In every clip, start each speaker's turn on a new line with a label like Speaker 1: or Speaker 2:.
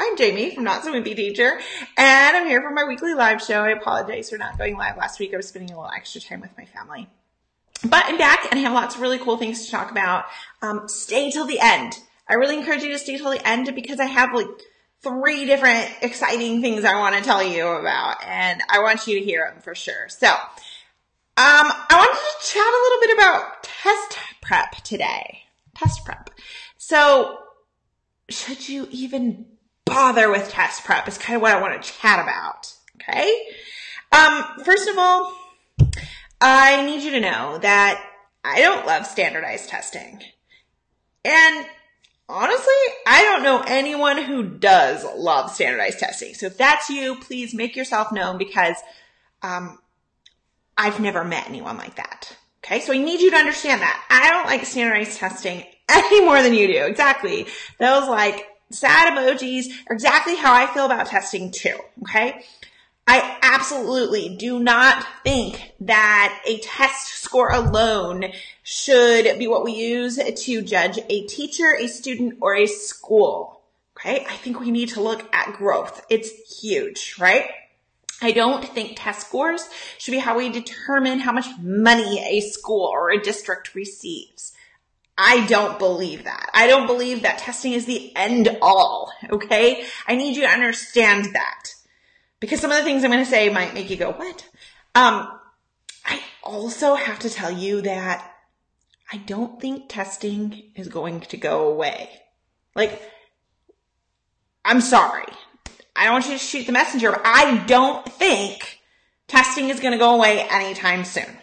Speaker 1: I'm Jamie from Not So Wimpy Teacher, and I'm here for my weekly live show. I apologize for not going live last week. I was spending a little extra time with my family. But I'm back, and I have lots of really cool things to talk about. Stay till the end. I really encourage you to stay till the end because I have like 3 different exciting things I want to tell you about, and I want you to hear them for sure. So, I wanted to chat a little bit about test prep today. Test prep. So, should you even bother with test prep is kind of what I want to chat about. Okay? First of all, I need you to know that I don't love standardized testing. And honestly, I don't know anyone who does love standardized testing. So if that's you, please make yourself known because I've never met anyone like that. Okay, so I need you to understand that. I don't like standardized testing any more than you do. Exactly. Those like sad emojis are exactly how I feel about testing too. Okay. I absolutely do not think that a test score alone should be what we use to judge a teacher, a student, or a school. Okay. I think we need to look at growth. It's huge, right? I don't think test scores should be how we determine how much money a school or a district receives. I don't believe that. I don't believe that testing is the end all, okay? I need you to understand that because some of the things I'm going to say might make you go, what? I also have to tell you that I don't think testing is going to go away. Like, I'm sorry. I don't want you to shoot the messenger, but I don't think testing is going to go away anytime soon.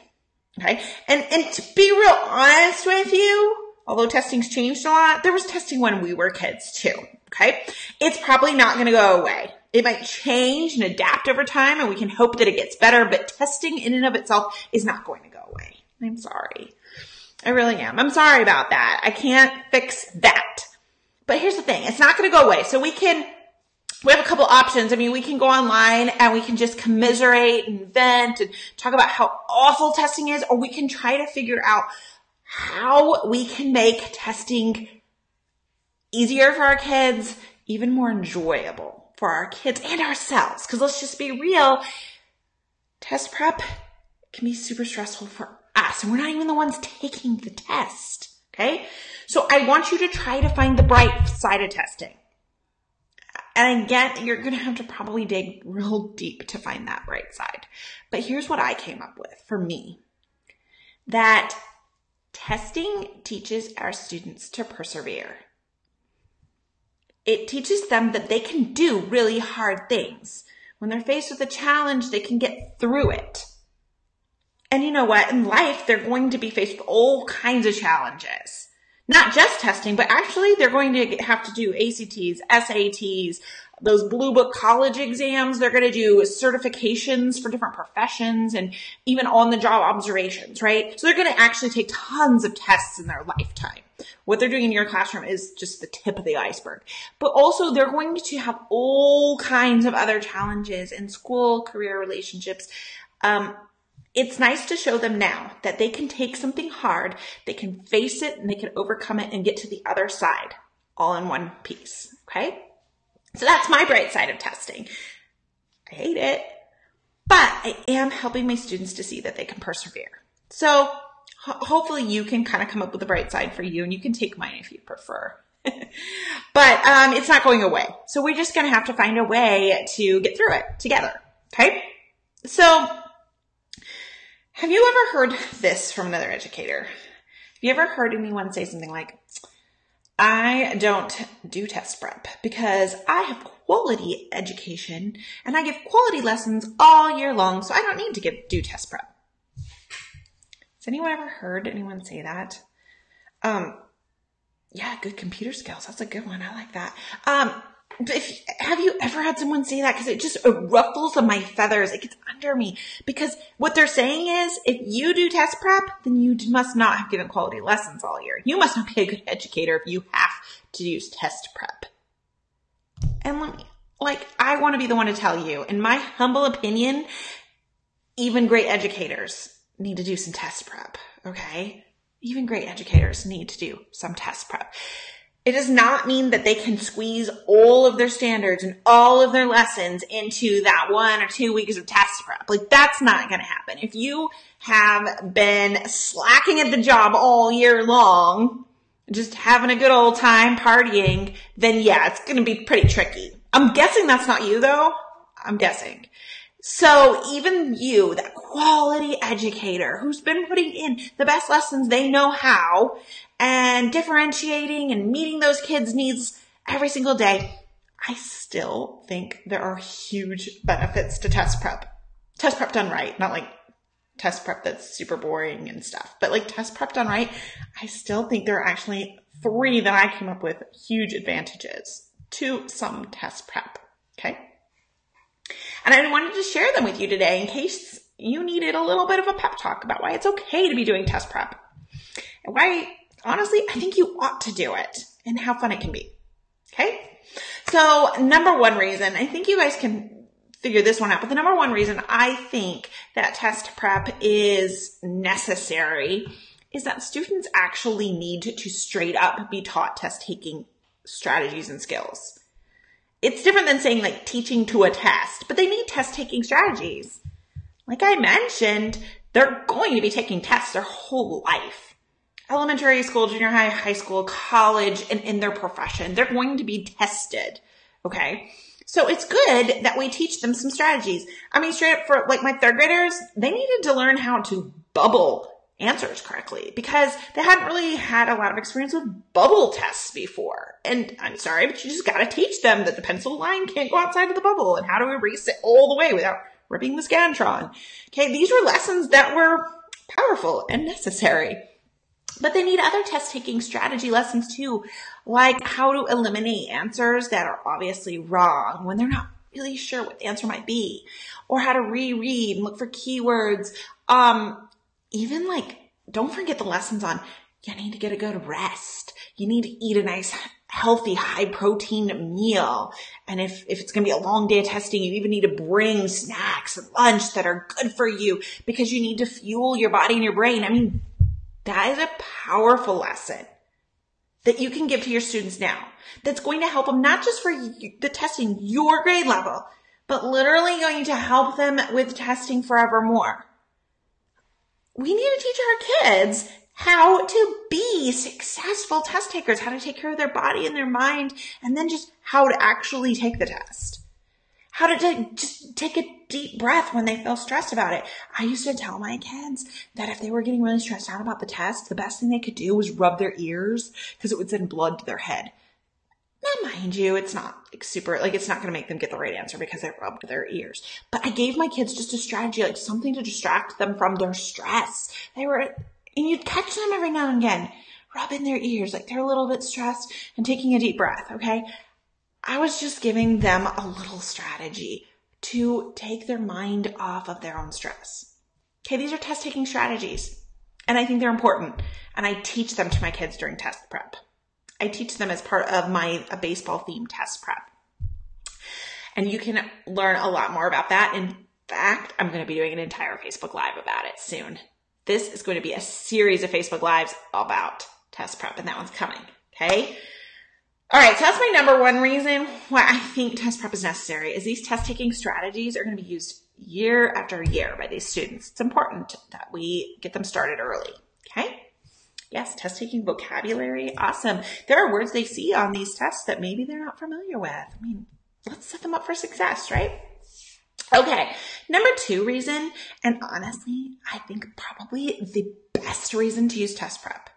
Speaker 1: Okay. And to be real honest with you, although testing's changed a lot, there was testing when we were kids too. Okay. It's probably not going to go away. It might change and adapt over time and we can hope that it gets better, but testing in and of itself is not going to go away. I'm sorry. I really am. I'm sorry about that. I can't fix that. But here's the thing. It's not going to go away. So we have a couple options. I mean, we can go online and we can just commiserate and vent and talk about how awful testing is, or we can try to figure out how we can make testing easier for our kids, even more enjoyable for our kids and ourselves. Because let's just be real, test prep can be super stressful for us, and we're not even the ones taking the test. Okay? So I want you to try to find the bright side of testing. And again, you're going to have to probably dig real deep to find that bright side. But here's what I came up with for me. That testing teaches our students to persevere. It teaches them that they can do really hard things. When they're faced with a challenge, they can get through it. And you know what? In life, they're going to be faced with all kinds of challenges. Not just testing, but actually they're going to have to do ACTs, SATs, those blue book college exams. They're going to do certifications for different professions and even on-the-job observations, right? So they're going to actually take tons of tests in their lifetime. What they're doing in your classroom is just the tip of the iceberg. But also they're going to have all kinds of other challenges in school, career, relationships. It's nice to show them now that they can take something hard, they can face it, and they can overcome it and get to the other side all in one piece, okay? So that's my bright side of testing. I hate it, but I am helping my students to see that they can persevere. So hopefully you can kind of come up with a bright side for you, and you can take mine if you prefer. But it's not going away. So we're just going to have to find a way to get through it together, okay? So have you ever heard this from another educator? Have you ever heard anyone say something like, I don't do test prep because I have quality education and I give quality lessons all year long, so I don't need to do test prep. Has anyone ever heard anyone say that? Yeah, good computer skills. That's a good one. I like that. Have you ever had someone say that? Because it just ruffles my feathers. It gets under me. Because what they're saying is, if you do test prep, then you must not have given quality lessons all year. You must not be a good educator if you have to use test prep. And I want to be the one to tell you, in my humble opinion, even great educators need to do some test prep, okay? Even great educators need to do some test prep. It does not mean that they can squeeze all of their standards and all of their lessons into that 1 or 2 weeks of test prep. Like, that's not going to happen. If you have been slacking at the job all year long, just having a good old time partying, then yeah, it's going to be pretty tricky. I'm guessing that's not you though. I'm guessing. So even you, that quality educator who's been putting in the best lessons they know how and differentiating and meeting those kids' needs every single day, I still think there are huge benefits to test prep. Test prep done right, not like test prep that's super boring and stuff, but like test prep done right, I still think there are actually 3 that I came up with huge advantages to some test prep. Okay. And I wanted to share them with you today in case you needed a little bit of a pep talk about why it's okay to be doing test prep and why, honestly, I think you ought to do it and how fun it can be. Okay. So number 1 reason, I think you guys can figure this one out, but the number 1 reason I think that test prep is necessary is that students actually need to straight up be taught test taking strategies and skills. It's different than saying like teaching to a test, but they need test taking strategies. Like I mentioned, they're going to be taking tests their whole life. Elementary school, junior high, high school, college, and in their profession, they're going to be tested. Okay. So it's good that we teach them some strategies. I mean, straight up for like my 3rd graders, they needed to learn how to bubble answers correctly because they hadn't really had a lot of experience with bubble tests before. And I'm sorry, but you just got to teach them that the pencil line can't go outside of the bubble and how to erase it all the way without ripping the Scantron. Okay, these were lessons that were powerful and necessary. But they need other test-taking strategy lessons too, like how to eliminate answers that are obviously wrong when they're not really sure what the answer might be, or how to reread and look for keywords. Even like, don't forget the lessons on you need to get a good rest. You need to eat a nice, healthy, high-protein meal. And if it's going to be a long day of testing, you even need to bring snacks and lunch that are good for you because you need to fuel your body and your brain. I mean, that is a powerful lesson that you can give to your students now that's going to help them not just for the testing your grade level, but literally going to help them with testing forevermore. We need to teach our kids how to be successful test takers, how to take care of their body and their mind, and then just how to actually take the test. How to just take a deep breath when they feel stressed about it. I used to tell my kids that if they were getting really stressed out about the test, the best thing they could do was rub their ears because it would send blood to their head. Now, mind you, it's not like super, like it's not going to make them get the right answer because they rubbed their ears. But I gave my kids just a strategy, like something to distract them from their stress. And you'd catch them every now and again, rubbing their ears, like they're a little bit stressed and taking a deep breath, okay? I was just giving them a little strategy to take their mind off of their own stress. Okay, these are test-taking strategies, and I think they're important, and I teach them to my kids during test prep. I teach them as part of my baseball-themed test prep. And you can learn a lot more about that. In fact, I'm going to be doing an entire Facebook Live about it soon. This is going to be a series of Facebook Lives about test prep, and that one's coming, okay? All right, so that's my number 1 reason why I think test prep is necessary, is these test-taking strategies are going to be used year after year by these students. It's important that we get them started early, okay? Yes, test-taking vocabulary, awesome. There are words they see on these tests that maybe they're not familiar with. I mean, let's set them up for success, right? Okay, number 2 reason, and honestly, I think probably the best reason to use test prep.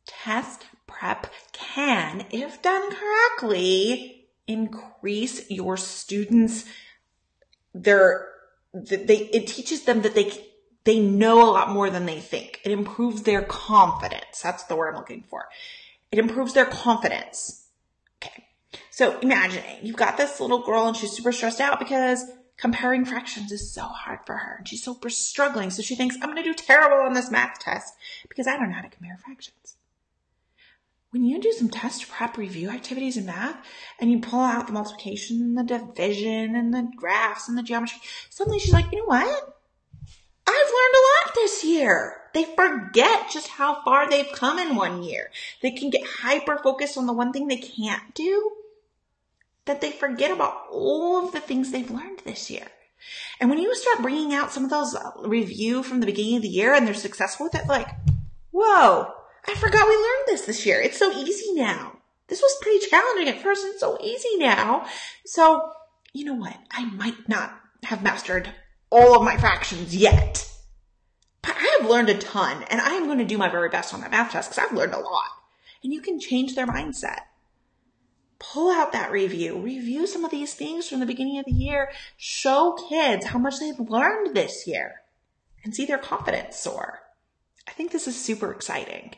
Speaker 1: Test prep can, if done correctly, increase your students' it teaches them that they know a lot more than they think. It improves their confidence. That's the word I'm looking for. It improves their confidence. Okay. So imagine you've got this little girl and she's super stressed out because comparing fractions is so hard for her and she's super struggling. So she thinks, I'm going to do terrible on this math test because I don't know how to compare fractions. When you do some test prep review activities in math and you pull out the multiplication and the division and the graphs and the geometry, suddenly she's like, you know what? I've learned a lot this year. They forget just how far they've come in one year. They can get hyper focused on the one thing they can't do, that they forget about all of the things they've learned this year. And when you start bringing out some of those review from the beginning of the year and they're successful with it, like, whoa, I forgot we learned this year. It's so easy now. This was pretty challenging at first, and it's so easy now. So, you know what? I might not have mastered all of my fractions yet, but I have learned a ton, and I am going to do my very best on that math test because I've learned a lot. And you can change their mindset. Pull out that review some of these things from the beginning of the year, show kids how much they've learned this year, and see their confidence soar. I think this is super exciting.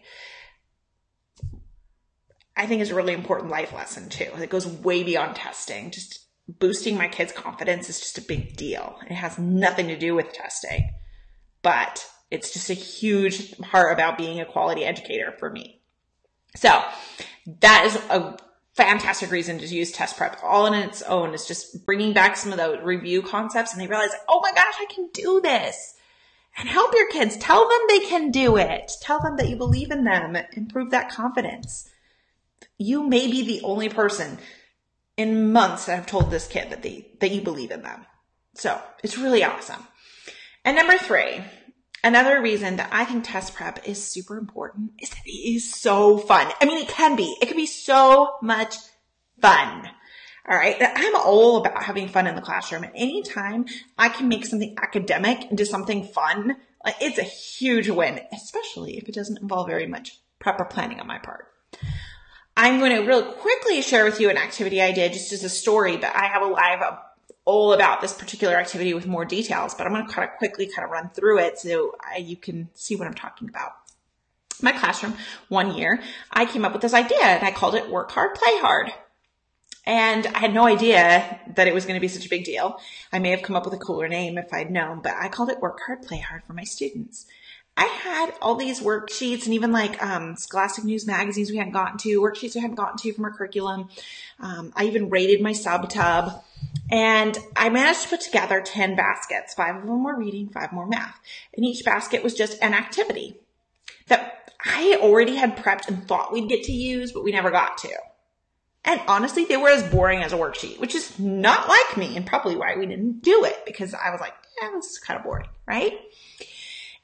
Speaker 1: I think it's a really important life lesson too. It goes way beyond testing. Just boosting my kids' confidence is just a big deal. It has nothing to do with testing, but it's just a huge part about being a quality educator for me. So that is a fantastic reason to use test prep all on its own. Is just bringing back some of those review concepts, and they realize, oh my gosh, I can do this. And help your kids. Tell them they can do it. Tell them that you believe in them. Improve that confidence. You may be the only person in months that have told this kid that you believe in them. So it's really awesome. And number 3, another reason that I think test prep is super important is that it is so fun. I mean, it can be so much fun. All right. I'm all about having fun in the classroom. And anytime I can make something academic into something fun, like, it's a huge win, especially if it doesn't involve very much prep or planning on my part. I'm going to really quickly share with you an activity I did just as a story, but I have a live all about this particular activity with more details, but I'm going to quickly run through it so you can see what I'm talking about. My classroom, one year, I came up with this idea and I called it Work Hard, Play Hard. And I had no idea that it was going to be such a big deal. I may have come up with a cooler name if I'd known, but I called it Work Hard, Play Hard for my students. I had all these worksheets and even Scholastic News magazines we hadn't gotten to, worksheets we hadn't gotten to from our curriculum. I even rated my sub tub, and I managed to put together 10 baskets. 5 of them were reading, 5 more math. And each basket was just an activity that I already had prepped and thought we'd get to use, but we never got to. And honestly, they were as boring as a worksheet, which is not like me and probably why we didn't do it, because I was like, yeah, this is kind of boring, right?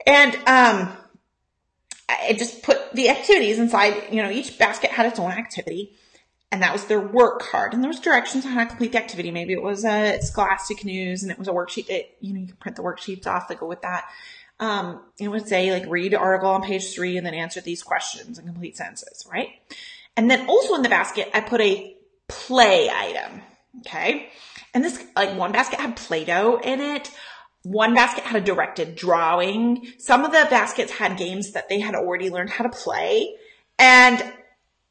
Speaker 1: And I just put the activities inside, each basket had its own activity, and that was their work card. And there was directions on how to complete the activity. Maybe it was a Scholastic News and it was a worksheet that, you can print the worksheets off that go with that. It would say read article on page 3 and then answer these questions and complete sentences, right? And then also in the basket, I put a play item. Okay. And this, one basket had Play-Doh in it. One basket had a directed drawing. Some of the baskets had games that they had already learned how to play. And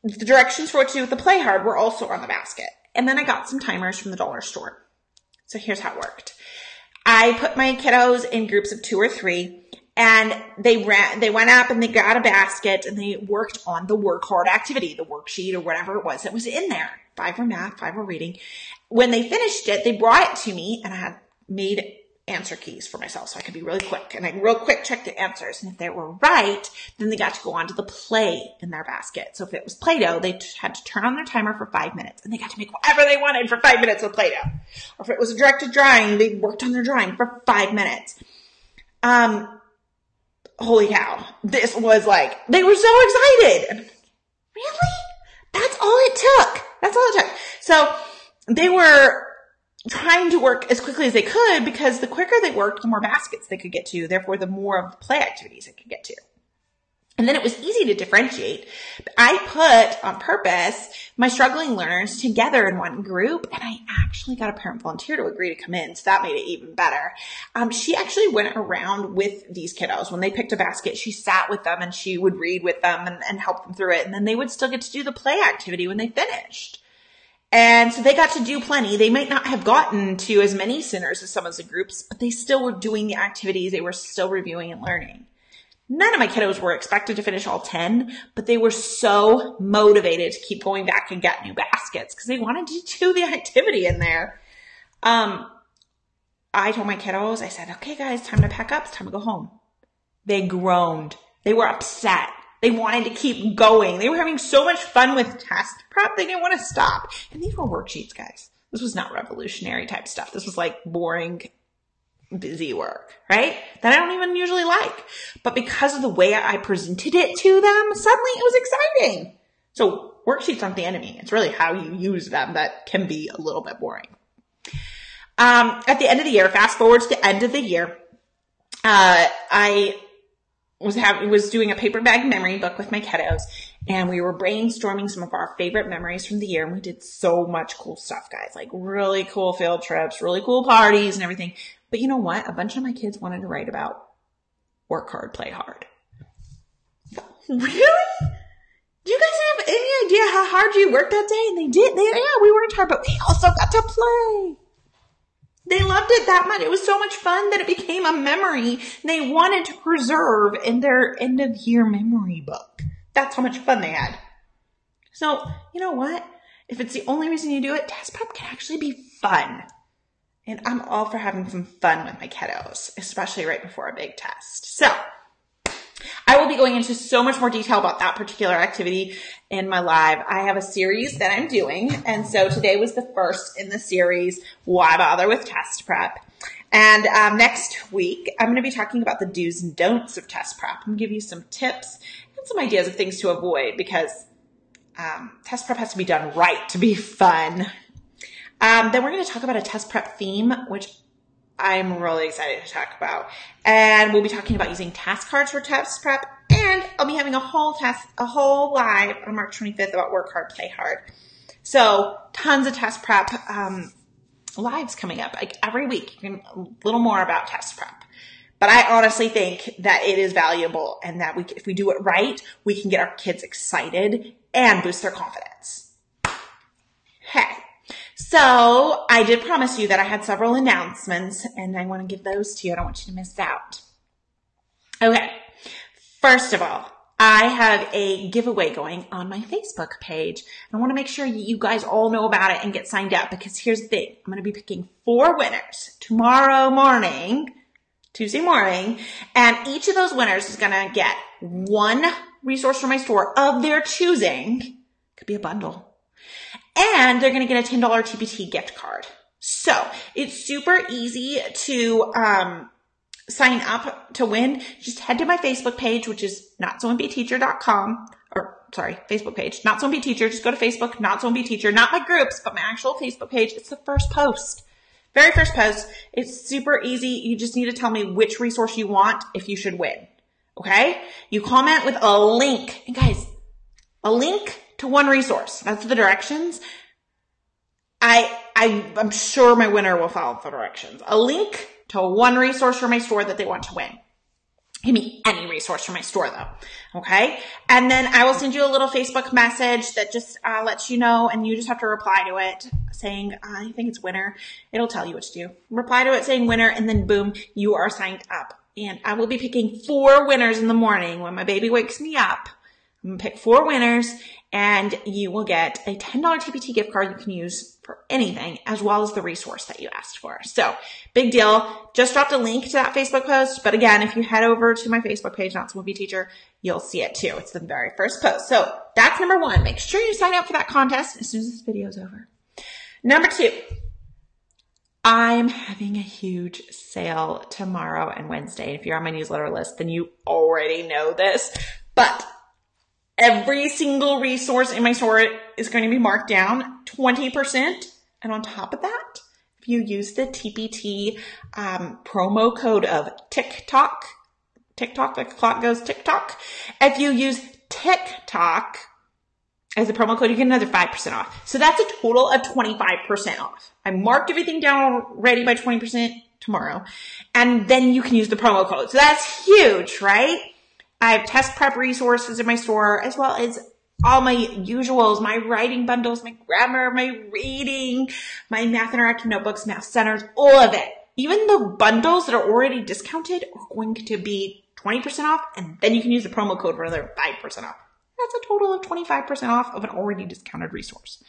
Speaker 1: the directions for what to do with the play hard were also on the basket. And then I got some timers from the dollar store. So here's how it worked. I put my kiddos in groups of 2 or 3, and they went up and they got a basket and they worked on the work hard activity, the worksheet or whatever it was that was in there. 5 were math, 5 were reading. When they finished it, they brought it to me, and I had made answer keys for myself so I could be really quick. And I real quick check the answers. And if they were right, then they got to go on to the play in their basket. So if it was Play-Doh, they had to turn on their timer for 5 minutes, and they got to make whatever they wanted for 5 minutes with Play-Doh. Or if it was a directed drawing, they worked on their drawing for 5 minutes. Holy cow. This was they were so excited. And really? That's all it took. So they were trying to work as quickly as they could, because the quicker they worked, the more baskets they could get to, therefore the more of the play activities they could get to. And then it was easy to differentiate. I put on purpose my struggling learners together in one group, and I actually got a parent volunteer to agree to come in, so that made it even better. She actually went around with these kiddos. When they picked a basket, she sat with them and she would read with them and help them through it, and then they would still get to do the play activity when they finished. And so they got to do plenty. They might not have gotten to as many sinners as some of the groups, but they still were doing the activities. They were still reviewing and learning. None of my kiddos were expected to finish all 10, but they were so motivated to keep going back and get new baskets because they wanted to do the activity in there. I told my kiddos, I said, okay, guys, time to pack up. It's time to go home. They groaned. They were upset. They wanted to keep going. They were having so much fun with test prep. They didn't want to stop. And these were worksheets, guys. This was not revolutionary type stuff. This was like boring, busy work, right? That I don't even usually like. But because of the way I presented it to them, suddenly it was exciting. So worksheets aren't the enemy. It's really how you use them that can be a little bit boring. At the end of the year, fast forward to the end of the year, I was doing a paper bag memory book with my kiddos, and we were brainstorming some of our favorite memories from the year. And we did so much cool stuff, guys, like really cool field trips, really cool parties and everything. But you know what? A bunch of my kids wanted to write about work hard, play hard. Really? Do you guys have any idea how hard you worked that day? And they did. Yeah, we worked hard, but we also got to play. They loved it that much. It was so much fun that it became a memory they wanted to preserve in their end of year memory book. That's how much fun they had. So, you know what? If it's the only reason you do it, test prep can actually be fun. And I'm all for having some fun with my kiddos, especially right before a big test. So, I will be going into so much more detail about that particular activity in my live. I have a series that I'm doing. And so today was the first in the series, Why Bother with Test Prep? And next week, I'm going to be talking about the do's and don'ts of test prep. I'm going to give you some tips and some ideas of things to avoid because test prep has to be done right to be fun. Then we're going to talk about a test prep theme, which I'm really excited to talk about. And we'll be talking about using task cards for test prep. And I'll be having a whole live on March 25th about work hard, play hard. So tons of test prep lives coming up. Like every week, you can a little more about test prep. But I honestly think that it is valuable and that if we do it right, we can get our kids excited and boost their confidence. Hey. So I did promise you that I had several announcements, and I want to give those to you. I don't want you to miss out. Okay. First of all, I have a giveaway going on my Facebook page. I want to make sure you guys all know about it and get signed up because here's the thing. I'm going to be picking 4 winners tomorrow morning, Tuesday morning, and each of those winners is going to get 1 resource from my store of their choosing. Could be a bundle. And they're going to get a $10 TPT gift card. So it's super easy to sign up to win. Just head to my Facebook page, which is notsowimpyteacher.com. Or sorry, Facebook page, Not So Wimpy Teacher. Just go to Facebook, Not So Wimpy Teacher. Not my groups, but my actual Facebook page. It's the first post. Very first post. It's super easy. You just need to tell me which resource you want if you should win. Okay? You comment with a link. And guys, a link to 1 resource. That's the directions. I'm sure my winner will follow the directions. A link to 1 resource from my store that they want to win. Give me any resource from my store though. Okay. And then I will send you a little Facebook message that just lets you know, and you just have to reply to it saying, I think it's winner. It'll tell you what to do. Reply to it saying winner, and then boom, you are signed up. And I will be picking 4 winners in the morning when my baby wakes me up. I'm going to pick 4 winners, and you will get a $10 TPT gift card you can use for anything, as well as the resource that you asked for. So, big deal. Just dropped a link to that Facebook post. But again, if you head over to my Facebook page, Not So Wimpy Teacher, you'll see it too. It's the very first post. So, that's number 1. Make sure you sign up for that contest as soon as this video is over. Number 2. I'm having a huge sale tomorrow and Wednesday. If you're on my newsletter list, then you already know this. But every single resource in my store is going to be marked down 20%. And on top of that, if you use the TPT promo code of TikTok, the clock goes TikTok. If you use TikTok as a promo code, you get another 5% off. So that's a total of 25% off. I marked everything down already by 20% tomorrow. And then you can use the promo code. So that's huge, right? I have test prep resources in my store, as well as all my usuals, my writing bundles, my grammar, my reading, my math interactive notebooks, math centers, all of it. Even the bundles that are already discounted are going to be 20% off, and then you can use the promo code for another 5% off. That's a total of 25% off of an already discounted resource.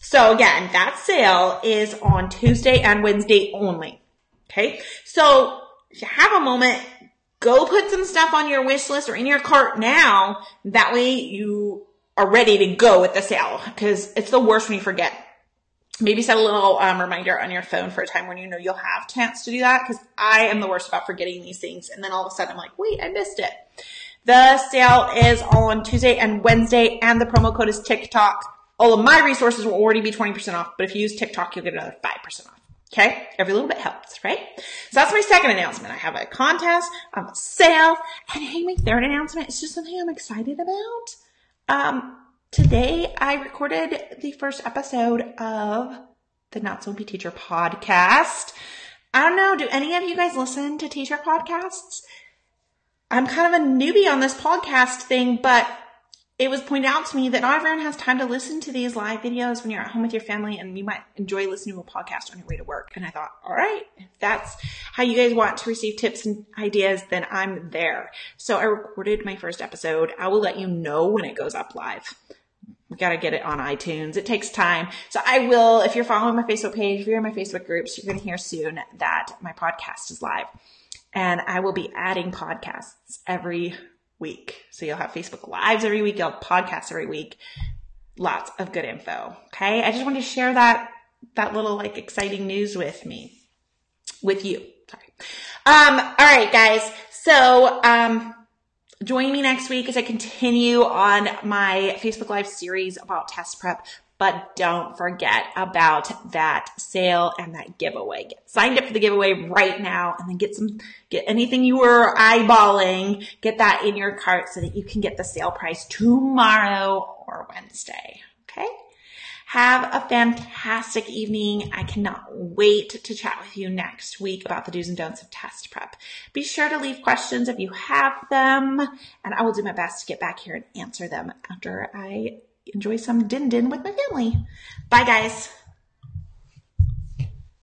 Speaker 1: So again, that sale is on Tuesday and Wednesday only. Okay. So if you have a moment, go put some stuff on your wish list or in your cart now. That way you are ready to go with the sale, because it's the worst when you forget. Maybe set a little reminder on your phone for a time when you know you'll have a chance to do that, because I am the worst about forgetting these things. And then all of a sudden I'm like, wait, I missed it. The sale is all on Tuesday and Wednesday, and the promo code is TikTok. All of my resources will already be 20% off, but if you use TikTok, you'll get another 5% off. Okay? Every little bit helps, right? So that's my second announcement. I have a contest, I have a sale, and hey, my third announcement is just something I'm excited about. Today I recorded the first episode of the Not So Wimpy Teacher podcast. I don't know, do any of you guys listen to teacher podcasts? I'm kind of a newbie on this podcast thing, but it was pointed out to me that not everyone has time to listen to these live videos when you're at home with your family, and you might enjoy listening to a podcast on your way to work. And I thought, all right, if that's how you guys want to receive tips and ideas, then I'm there. So I recorded my first episode. I will let you know when it goes up live. We got to get it on iTunes. It takes time. So I will, if you're following my Facebook page, if you're in my Facebook groups, you're going to hear soon that my podcast is live. And I will be adding podcasts every week. So you'll have Facebook Lives every week. You'll have podcasts every week. Lots of good info. Okay. I just wanted to share that little exciting news with you. Sorry. All right, guys. So, join me next week as I continue on my Facebook Live series about test prep. But don't forget about that sale and that giveaway. Get signed up for the giveaway right now, and then get anything you were eyeballing, get that in your cart so that you can get the sale price tomorrow or Wednesday. Okay? Have a fantastic evening. I cannot wait to chat with you next week about the do's and don'ts of test prep. Be sure to leave questions if you have them, and I will do my best to get back here and answer them after I enjoy some din-din with my family. Bye, guys.